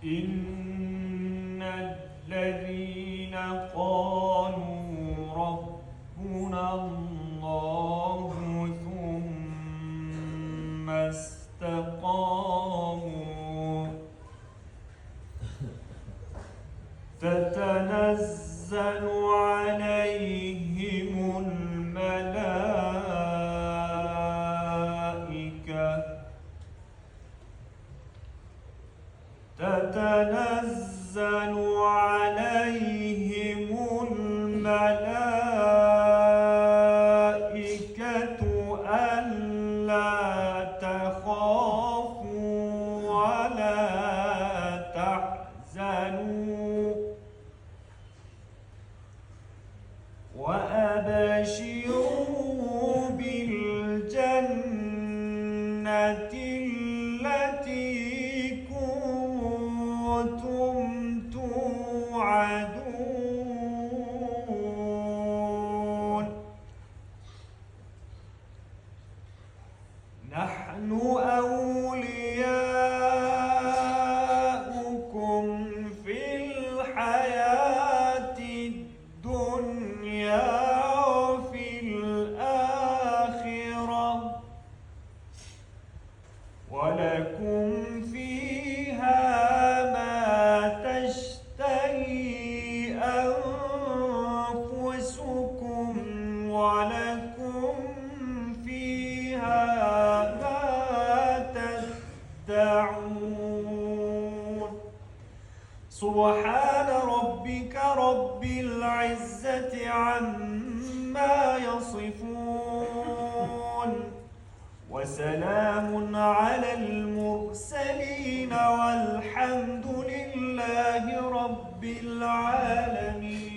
إن الذين قالوا ربنا الله ثم استقاموا تتنزل عليهم الملائكة ألا تخافوا ولا تحزنوا وأبشروا بالجنة التي كنتم توعدون نحن أولياؤكم في الحياة الدنيا وفي الآخرة ولكم فيها ما تشتهي أنفسكم ولكم فيها ما تدعون سبحان ربك رب العزة عما يصفون وسلام على المرسلين والحمد لله رب العالمين.